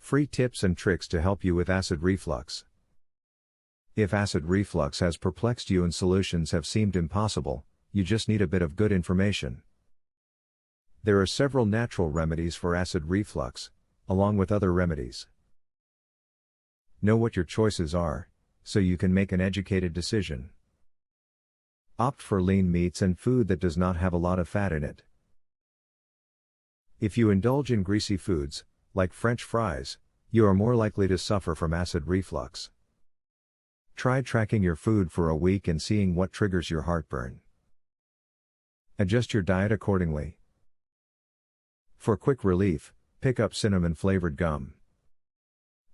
Free tips and tricks to help you with acid reflux. If acid reflux has perplexed you and solutions have seemed impossible, you just need a bit of good information. There are several natural remedies for acid reflux, along with other remedies. Know what your choices are, so you can make an educated decision. Opt for lean meats and food that does not have a lot of fat in it. If you indulge in greasy foods, like French fries, you are more likely to suffer from acid reflux. Try tracking your food for a week and seeing what triggers your heartburn. Adjust your diet accordingly. For quick relief, pick up cinnamon-flavored gum.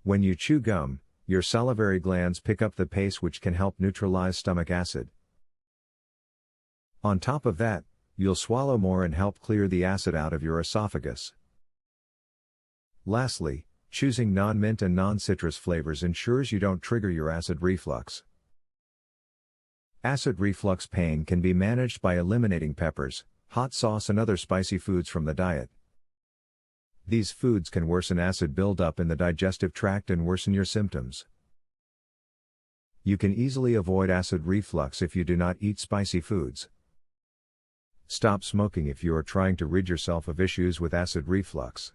When you chew gum, your salivary glands pick up the paste, which can help neutralize stomach acid. On top of that, you'll swallow more and help clear the acid out of your esophagus. Lastly, choosing non-mint and non-citrus flavors ensures you don't trigger your acid reflux. Acid reflux pain can be managed by eliminating peppers, hot sauce and other spicy foods from the diet. These foods can worsen acid buildup in the digestive tract and worsen your symptoms. You can easily avoid acid reflux if you do not eat spicy foods. Stop smoking if you are trying to rid yourself of issues with acid reflux.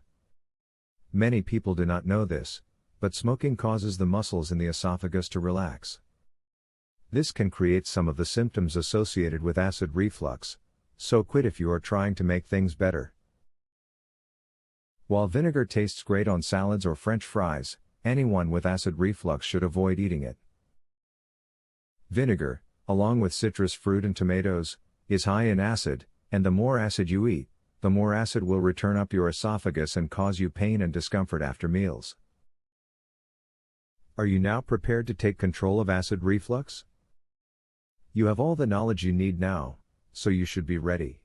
Many people do not know this, but smoking causes the muscles in the esophagus to relax. This can create some of the symptoms associated with acid reflux, so quit if you are trying to make things better. While vinegar tastes great on salads or French fries, anyone with acid reflux should avoid eating it. Vinegar, along with citrus fruit and tomatoes, is high in acid, and the more acid you eat, the more acid will return up your esophagus and cause you pain and discomfort after meals. Are you now prepared to take control of acid reflux? You have all the knowledge you need now, so you should be ready.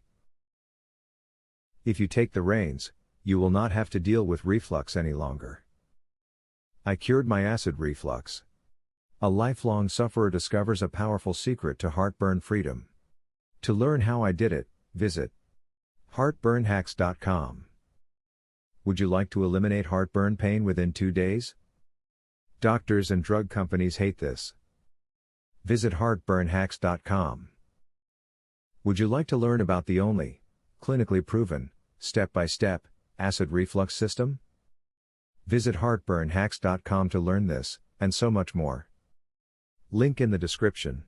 If you take the reins, you will not have to deal with reflux any longer. I cured my acid reflux. A lifelong sufferer discovers a powerful secret to heartburn freedom. To learn how I did it, visit heartburnhacks.com. Would you like to eliminate heartburn pain within 2 days? Doctors and drug companies hate this. Visit heartburnhacks.com. Would you like to learn about the only, clinically proven, step-by-step, acid reflux system? Visit heartburnhacks.com to learn this, and so much more. Link in the description.